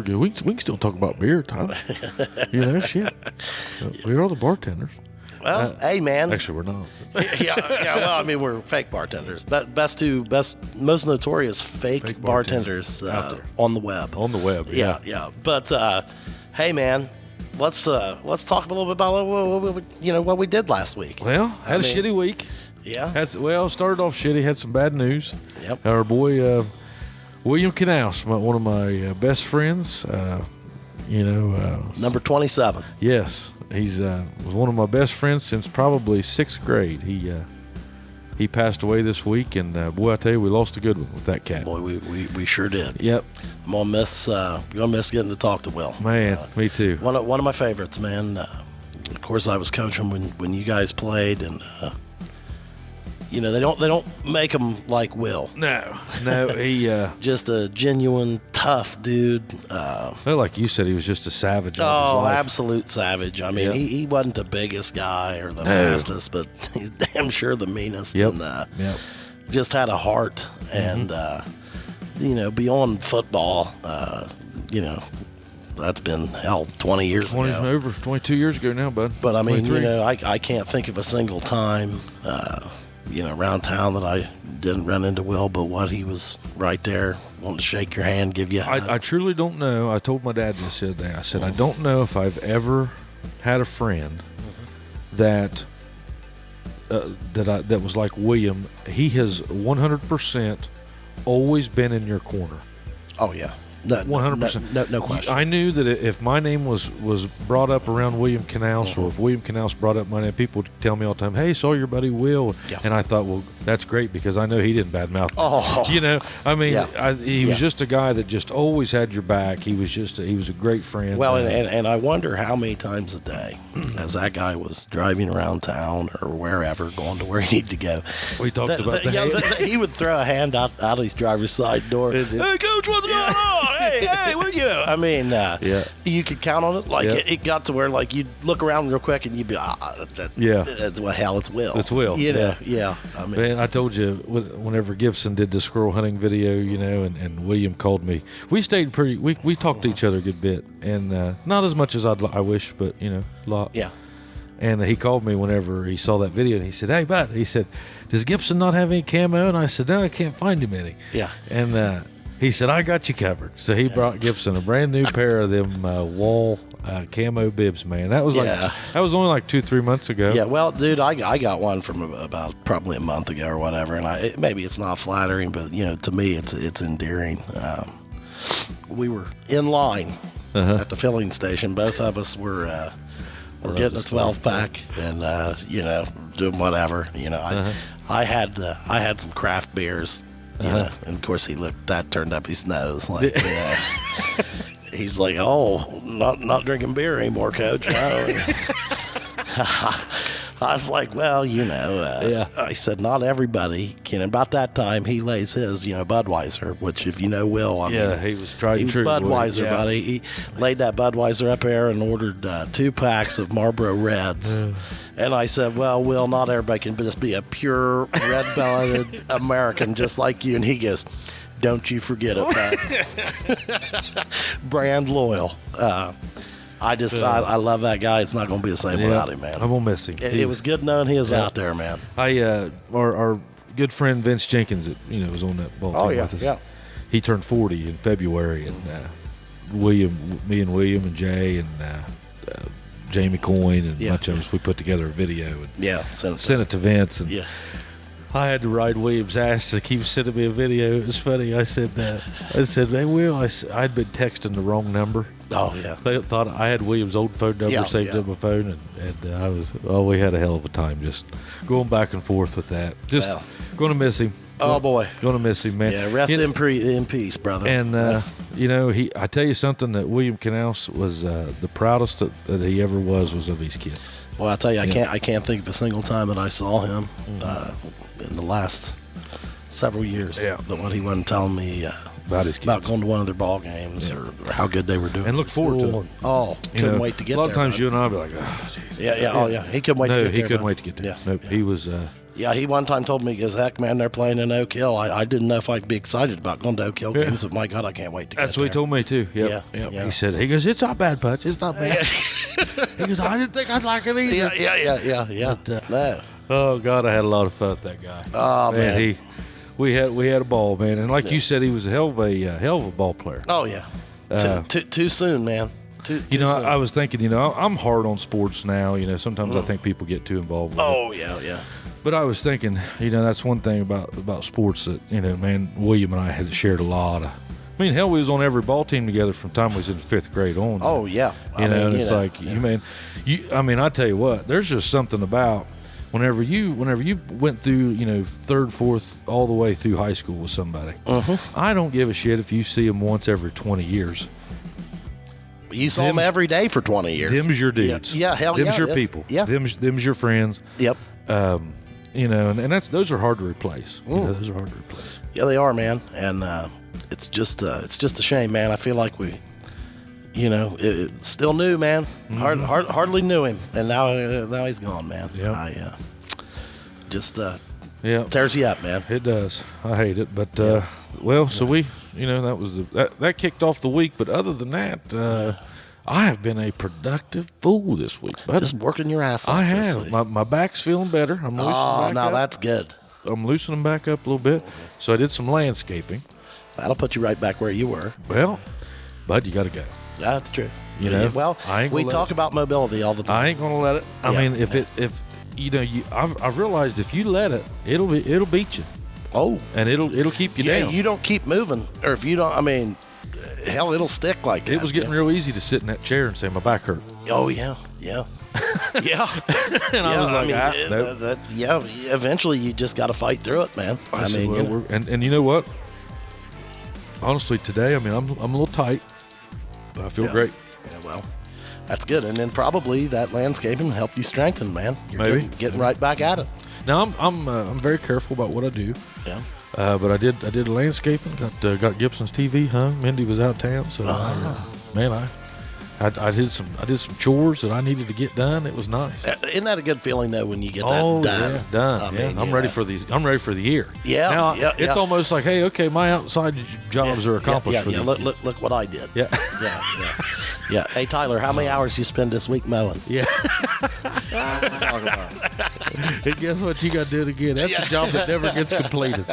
good. We can still talk about beer, Tyler. Shit. We are the bartenders. Well, hey, man. Actually, we're not. yeah. Well, I mean, we're fake bartenders. Most notorious fake bartenders on the web. On the web, yeah. Yeah. But hey, man, let's talk a little bit about what we did last week. Well, had a shitty week. Yeah. Started off shitty. Had some bad news. Yep. Our boy William Knaus, one of my best friends. Number 27. Yes, he's was one of my best friends since probably 6th grade. He passed away this week, and boy, I tell you, we lost a good one with that cat. Boy, we sure did. Yep. I'm gonna miss getting to talk to Will. Man, me too. One of my favorites, man. Of course, I was coaching when you guys played, and they don't make him like Will. No, he just a genuine tough dude. Well, like you said, he was just a savage. Oh, absolute savage. I mean, he wasn't the biggest guy or the fastest, but he's damn sure the meanest. Yep. And just had a heart, and beyond football, that's been 20 years ago. Over 22 years ago now, bud. But I mean, 23. I can't think of a single time, around town that I didn't run into Will, but what he was right there, wanting to shake your hand, give you a hug. I truly don't know. I told my dad this the other day. I said, I don't know if I've ever had a friend that was like William. He has 100% always been in your corner. Oh, yeah. 100%. No question. I knew that if my name was brought up around William Knaus, or if William Knaus brought up my name, people would tell me all the time, "Hey, saw your buddy Will," and I thought, well, that's great because I know he didn't badmouth me. Oh, he was just a guy that just always had your back. He was a great friend. Well, and I wonder how many times a day, as that guy was driving around town or wherever, going to where he needed to go, we talked about that. He would throw a hand out his driver's side door. Hey, Coach, what's going on? Hey, well, I mean, you could count on it. Like it got to where like you'd look around real quick and you'd be, that's what hell, it's Will. It's Will. Yeah. I mean, man, I told you whenever Gibson did the squirrel hunting video, and William called me. We stayed we talked to each other a good bit, and not as much as I wish, but a lot. Yeah. And he called me whenever he saw that video, and he said, "Hey, bud," he said, "does Gibson not have any camo?" And I said, "No, I can't find him any." Yeah. And he said, "I got you covered." So he brought Gibson a brand new pair of them wall camo bibs, man. That was that was only like 2-3 months ago. Yeah, well, dude, I got one from about probably a month ago or whatever, and maybe it's not flattering, but to me it's endearing. We were in line at the filling station. Both of us were getting a 12-pack and doing whatever. I had some craft beers. And of course that turned up his nose. Like, he's like, "Oh, not drinking beer anymore, Coach." I was like, well, I said, not everybody can. About that time, he lays his, Budweiser, which if you know Will, he was tried and true. Budweiser, buddy. He laid that Budweiser up there and ordered 2 packs of Marlboro Reds. And I said, well, Will, not everybody can just be a pure red-blooded American just like you. And he goes, don't you forget it, man. Brand loyal. I love that guy. It's not going to be the same without him, man. I'm going to miss him. It was good knowing he was out there, man. Our good friend Vince Jenkins, that was on that ball team with us. Yeah. He turned 40 in February, and me and William and Jay and Jamie Coyne and a bunch of us, we put together a video and sent it to Vince. And I had to ride William's ass to keep sending me a video. It was funny. I said, "Hey, Will," I'd been texting the wrong number. Oh, yeah. They thought I had William's old phone number saved on my phone, and we had a hell of a time just going back and forth with that. Just going to miss him. Oh, boy. Going to miss him, man. Yeah, rest in peace, brother. And, I tell you something, that William Knaus was the proudest that he ever was of his kids. Well, I tell you, I can't think of a single time that I saw him in the last several years that what he wasn't telling me about his kids, about going to one of their ball games or how good they were doing, and look forward to it. Couldn't wait to get there. A lot of times you and I would be like, oh, geez. He couldn't wait to get there. No, he couldn't wait to get there. Yeah. Nope, he was Yeah, he one time told me, he goes, heck, man, they're playing in Oak Hill. I didn't know if I'd be excited about going to Oak Hill games, but my God, I can't wait to That's get what there. he told me, too. Yep. Yeah. He goes, it's not bad, Butch. It's not bad. He goes, I didn't think I'd like it either. Yeah. But, no. Oh, God, I had a lot of fun with that guy. Oh, man. We had a ball, man. And like you said, he was a hell of a ball player. Oh, yeah. Too soon, man. Too soon. I was thinking, I'm hard on sports now. Sometimes I think people get too involved with it. Oh, yeah. But I was thinking, that's one thing about sports that, man, William and I had shared a lot of. I mean, hell, we was on every ball team together from the time we was in 5th grade on. Oh, yeah. And it's I tell you what, there's just something about whenever you went through, 3rd, 4th, all the way through high school with somebody. I don't give a shit if you see them once every 20 years. You saw them every day for 20 years. Them's your dudes. Yeah, hell yeah. Them's your people. Yeah. Them's your friends. Yep. And those are hard to replace. Those are hard to replace. Yeah, they are, man. And it's just a shame, man. I feel like we, it's still new, man. Hardly knew him, and now he's gone, man. Yeah. Tears you up, man. It does. I hate it, but so we, that was that kicked off the week. But other than that, I have been a productive fool this week. But just working your ass off. I have. My back's feeling better. I'm loosening back up. That's good. I'm loosening back up a little bit. So I did some landscaping. That'll put you right back where you were. Well, bud, you got to go. That's true. Well, we talk about mobility all the time. I ain't gonna let it. I mean, I've realized if you let it, it'll beat you. Oh, and it'll keep you down. You don't keep moving, or if you don't, hell, it'll stick like that. It was getting real easy to sit in that chair and say my back hurt. Oh yeah. And I was like, eventually you just got to fight through it, man. And you know what? Honestly, today, I'm a little tight, but I feel great. Yeah, well, that's good. And then probably that landscaping helped you strengthen, man. You're Maybe getting right back at it. Now I'm very careful about what I do. Yeah. But I did landscaping. Got Gibson's TV hung. Mindy was out of town, so I did some chores that I needed to get done. It was nice. Isn't that a good feeling though when you get that done? Yeah, done. I'm ready for I'm redia for the year. Yeah. Now it's almost like, hey, okay, my outside jobs are accomplished. For the year. Look what I did. Yeah. Yeah. Hey Tyler, how many hours you spend this week mowing? Yeah. And guess what you got to do it again? That's a job that never gets completed.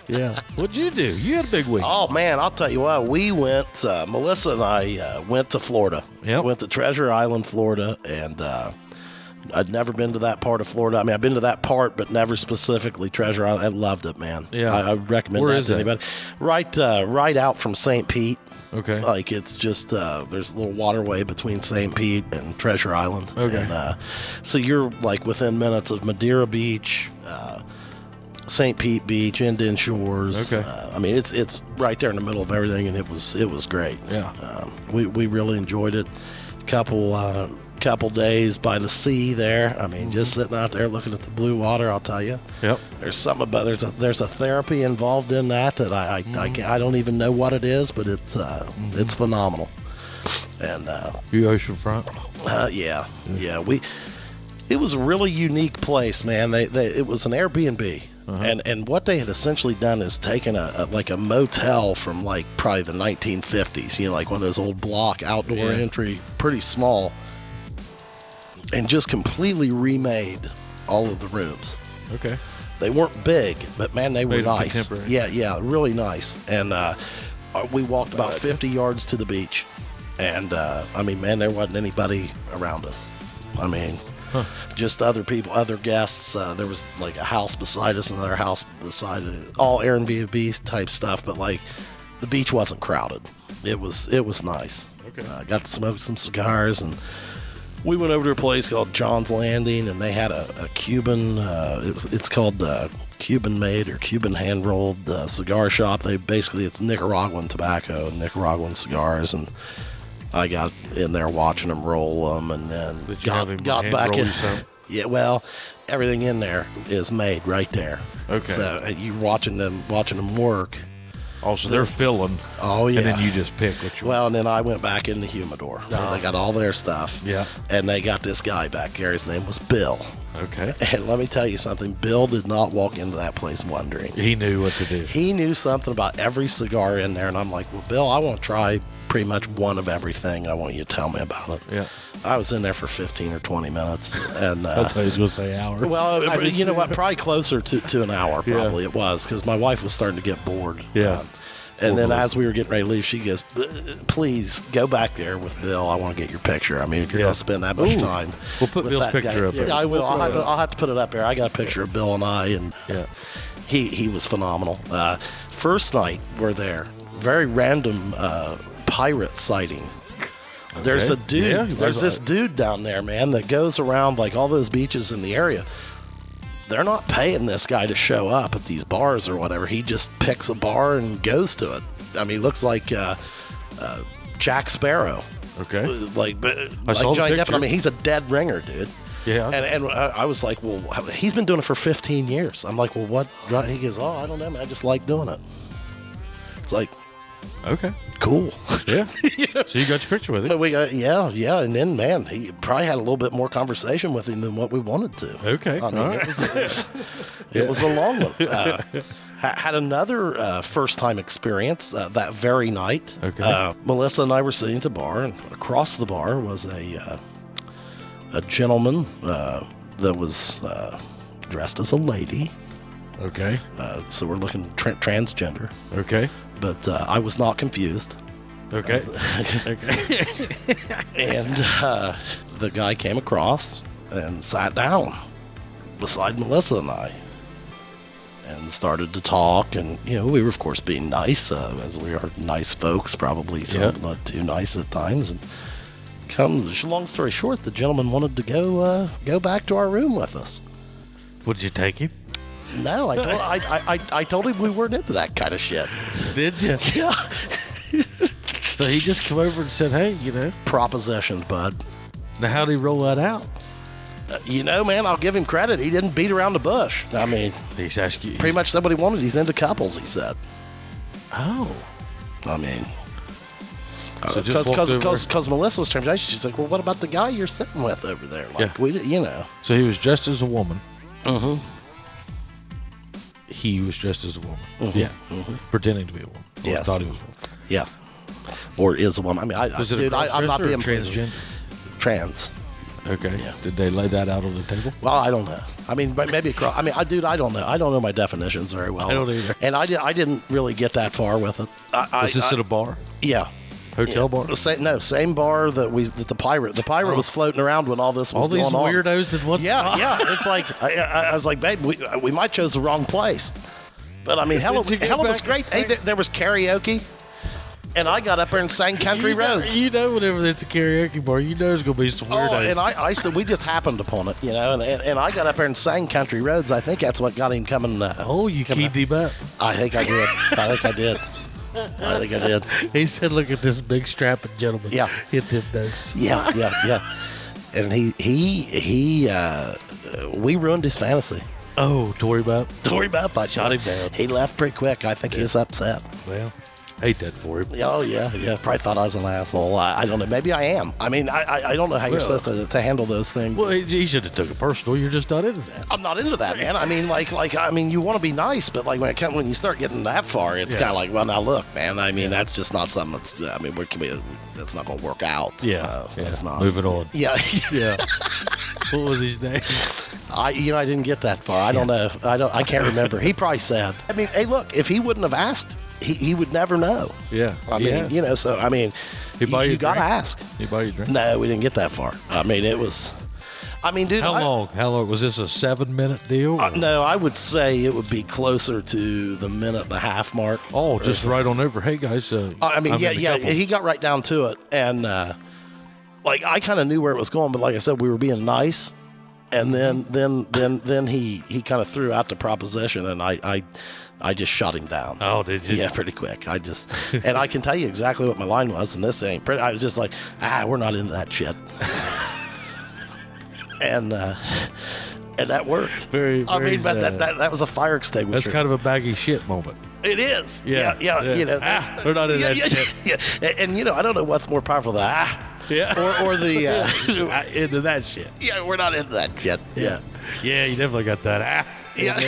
Yeah. What'd you do? You had a big week. Oh man, I'll tell you what. We went. Melissa and I went to Florida. Yep. Went to Treasure Island, Florida, and I'd never been to that part of Florida. I mean, I've been to that part, but never specifically Treasure Island. I loved it, man. Yeah. I recommend that to anybody. Right out from St. Pete. Okay. Like it's just there's a little waterway between St. Pete and Treasure Island. Okay. And, so you're like within minutes of Madeira Beach, St. Pete Beach, Indian Shores. Okay. It's right there in the middle of everything, and it was great. Yeah. We really enjoyed it. Couple days by the sea there. Just sitting out there looking at the blue water. I'll tell you. Yep. There's something about there's a therapy involved in that I don't even know what it is, but it's phenomenal. And you oceanfront. Yeah. It was a really unique place, man. It was an Airbnb. And what they had essentially done is taken a motel from like probably the 1950s, like one of those old block outdoor entry, pretty small, and just completely remade all of the rooms. Okay. They weren't big, but man, they were nice. Contemporary. Yeah, really nice. And we walked about 50 yards to the beach, and man, there wasn't anybody around us. Just other people, other guests. There was like a house beside us, another house beside it, all Airbnb type stuff. But like, the beach wasn't crowded. It was nice. Okay. Got to smoke some cigars, and we went over to a place called John's Landing, and they had a Cuban. It's called Cuban made or Cuban hand rolled cigar shop. It's Nicaraguan tobacco and Nicaraguan cigars, and I got in there watching them roll them, and then got back in. Yeah, well, everything in there is made right there. Okay. So you watching them work, Oh, so they're filling. Oh, yeah. And then you just pick what you want. Well, and then I went back in the humidor. Oh. They got all their stuff. Yeah. And they got this guy back there. His name was Bill. Okay. And let me tell you something. Bill did not walk into that place wondering. He knew what to do. He knew something about every cigar in there. And I'm like, well, Bill, I want to try pretty much one of everything. I want you to tell me about it. Yeah. I was in there for 15 or 20 minutes. And I thought he was going to say hour. well, you know what? Probably closer to an hour, probably it was, because my wife was starting to get bored. Yeah. And then as we were getting ready to leave, she goes, please go back there with Bill. I want to get your picture. I mean, if you're going to spend that much time. We'll put with Bill's that picture guy. up there. Yeah, I will. I'll have to put it up there. I got a picture of Bill and I, and he was phenomenal. First night we're there, very random pirate sighting. There's a dude. There's this dude down there, man, that goes around like all those beaches in the area. They're not paying this guy to show up at these bars or whatever. He just picks a bar and goes to it. I mean, he looks like Jack Sparrow. Okay. Like saw the Johnny Depp. picture. I mean, he's a dead ringer, dude. Yeah. And I was like, well, he's been doing it for 15 years. I'm like, well, what? He goes, oh, I don't know, man. I just like doing it. It's like, okay. cool. Yeah. So you got your picture with him. But we got, yeah. And then, man, he probably had a little bit more conversation with him than what we wanted to. Okay. I mean, it was a long one. Had another first-time experience that very night. Okay. Melissa and I were sitting at the bar, and across the bar was a gentleman that was dressed as a lady. Okay. So we're looking transgender. Okay. But I was not confused. Okay. Okay. And the guy came across and sat down beside Melissa and I and started to talk. And, you know, we were, of course, being nice, as we are nice folks, probably somewhat too nice at times. And long story short, the gentleman wanted to go back to our room with us. Would you take him? No, I told him we weren't into that kind of shit. Did you? Yeah. So he just come over and said, hey, you know. Propositions, bud. Now, how'd he roll that out? You know, man, I'll give him credit. He didn't beat around the bush. I mean, He's asking you. pretty much said what he wanted. He's into couples, he said. Oh. I mean, So just walked over. because Melissa was trying. She's like, well, what about the guy you're sitting with over there? Like, you know. So he was dressed as a woman. Mm-hmm. He was dressed as a woman. Mm-hmm. Yeah. Mm-hmm. Pretending to be a woman. Or Yes. thought he was a woman. Yeah. Or is a woman. I mean, Was it dude, I'm not being transgender? trans. Okay. Yeah. Did they lay that out on the table? Well, I don't know. I mean, maybe across. I mean, I don't know. I don't know my definitions very well. I don't either. And I didn't really get that far with it. Was this at a bar? Yeah. Hotel bar? Same bar that the pirate was floating around when all this was All these going on. weirdos in one spot? Yeah. It's like I was like, babe, we might chose the wrong place. But I mean, hell, Did you go it was back great. and Hey, there was karaoke, and I got up there and sang Country Roads. You know, whenever it's a karaoke bar, you know there's going to be some weirdos. Oh, and I said we just happened upon it, you know, and I got up there and sang Country Roads. I think that's what got him coming. You keyed him up. I think I did. I think I did. He said, look at this big strapping gentleman. Yeah. Hit them notes. Yeah. And we ruined his fantasy. Oh, Tory Bup. Tory Bup, I Shot him down. He left pretty quick. I think he was upset. Well, hate that for him. Oh, yeah. Probably thought I was an asshole. I don't know. Maybe I am. I mean, I don't know how you're supposed to handle those things. Well, he should have took it personal. You're just not into that. I'm not into that, man. I mean, I mean, you want to be nice, but like when you start getting that far, it's kind of like, well, now look, man. I mean, that's just not something that's. I mean, that's not going to work out. That's not. Moving on. Yeah. Yeah. What was his name? I didn't get that far. I don't know. I can't remember. He probably said. I mean, hey, look, if he wouldn't have asked, he would never know. Yeah. I mean, you know, so I mean, you got to ask. He buy you a drink? No, we didn't get that far. I mean, it was. I mean, dude. How long? How long was this? A 7-minute deal? No, I would say it would be closer to the 1.5 minute mark. Oh, just right on over. Hey guys. I mean, yeah. He got right down to it, and like I kind of knew where it was going, but like I said, we were being nice, and then he kind of threw out the proposition, and I just shut him down. Oh, did you? Yeah, pretty quick. And I can tell you exactly what my line was, and this ain't pretty. I was just like, we're not into that shit. And And that worked. I mean, but that was a fire extinguisher. That's kind of a baggy shit moment. It is. Yeah. You know, they're not in that shit. Yeah. And you know, I don't know what's more powerful, the or the into that shit. Yeah, we're not into that shit. Yeah. Yeah, you definitely got that. Yeah.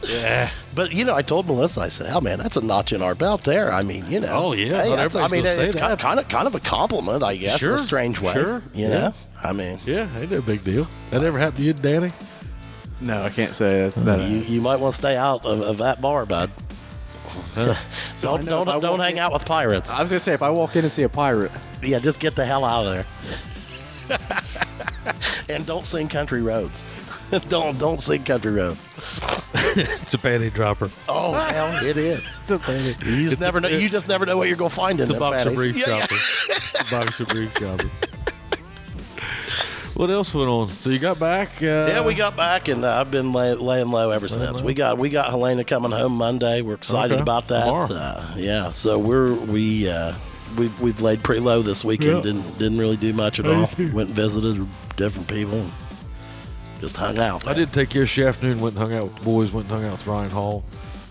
Yeah. But you know, I told Melissa, I said, "Hell, man, that's a notch in our belt there." I mean, you know. Oh yeah. Hey, it's that. kind of a compliment, I guess, in a strange way. Sure. You know. I mean. Yeah, ain't no big deal. That ever happened to you, Danny? No, I can't say that. You might want to stay out of that bar, bud. So don't hang out with pirates. I was gonna say, if I walk in and see a pirate, Yeah, just get the hell out of there. And don't sing Country Roads. don't sing Country Roads. It's a panty dropper. Oh hell, it is. it's a panty. You just never know. You just never know what you're gonna find in It's a them box of panties. brief dropper. It's a box of brief dropper. What else went on? So you got back? Yeah, we got back, and I've been laying low ever since. We got Helena coming home Monday. We're excited about that. Yeah, so we've laid pretty low this weekend. Yeah. Didn't really do much at all. Went and visited different people. And just hung out. I did take care of this afternoon. Went and hung out with the boys. Went and hung out with Ryan Hall.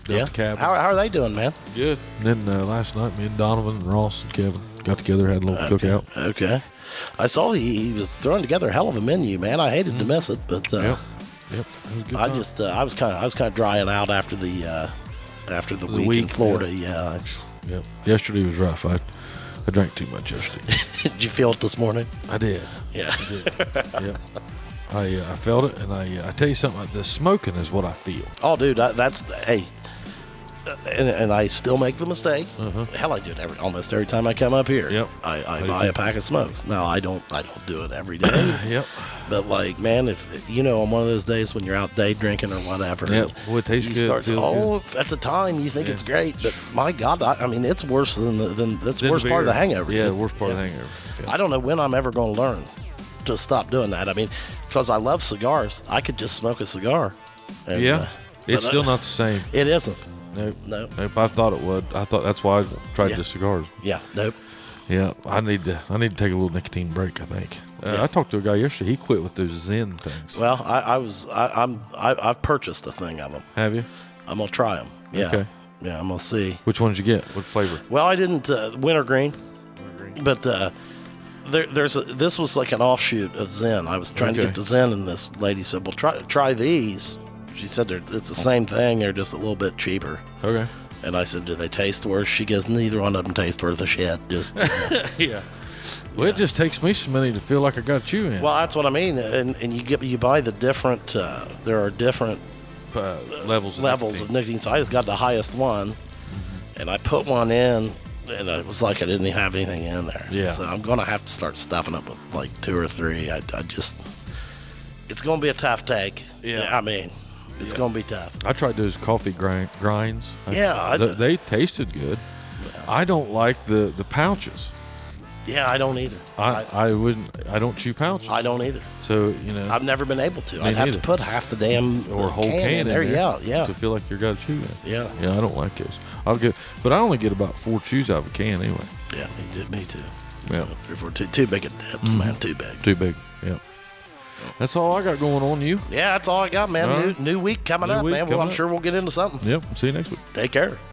Down at the cabin. How are they doing, man? Good. And then last night, me and Donovan and Ross and Kevin got together, had a little cookout. Okay. I saw he was throwing together a hell of a menu, man. I hated to miss it, but Yep. It was a good time. I was kind of drying out after the week in Florida. Yeah. Yep. Yesterday was rough. I drank too much yesterday. Did you feel it this morning? I did. Yeah. I did. Yep. I felt it, and I tell you something. The smoking is what I feel. Oh, dude, hey. And I still make the mistake. Hell, I do it almost every time I come up here. Yep. I buy a pack of smokes. Now I don't do it every day. Yep. But like, man, if you know, on one of those days when you're out day drinking or whatever, yep. Well, it tastes good. At the time you think it's great, but my God, I mean, it's worse than that's the worst part of the hangover. Yeah, the worst part of the hangover. Yeah. I don't know when I'm ever going to learn to stop doing that. I mean, because I love cigars, I could just smoke a cigar. And, it's still not the same. It isn't. Nope. I thought it would. I thought that's why I tried the cigars. Yeah. Nope. Yeah. I need to take a little nicotine break, I think. I talked to a guy yesterday. He quit with those Zen things. Well, I've purchased a thing of them. Have you? I'm gonna try them. Yeah. Okay. Yeah, I'm gonna see. Which one did you get? What flavor? Well, I didn't wintergreen. But this was like an offshoot of Zen. I was trying to get to Zen, and this lady said, "Well, try these." She said it's the same thing. They're just a little bit cheaper. Okay. And I said, "Do they taste worse?" She goes, "Neither one of them taste worth a shit." Just yeah. Well, it just takes me some money to feel like I got a chew in. Well, that's what I mean. And you buy the different. There are different levels of nicotine. So I just got the highest one, and I put one in, and it was like I didn't have anything in there. Yeah. So I'm gonna have to start stuffing up with like 2 or 3. It's gonna be a tough take. Yeah. I mean, it's gonna be tough. I tried those coffee grinds. Yeah. They tasted good. Yeah. I don't like the pouches. Yeah, I don't either. I wouldn't. I don't chew pouches. I don't either. So I've never been able to. I'd have to put half the damn or whole can in there. Yeah. To feel like you're got to chew in. Yeah. Yeah, I don't like those. But I only get about 4 chews out of a can anyway. Yeah, me too. Yeah. 3 or 4, too big of dips, man. Too big. Too big. Yeah. That's all I got going on. You? Yeah, that's all I got, man. New week coming up, man. Well, I'm sure we'll get into something. Yep. See you next week. Take care.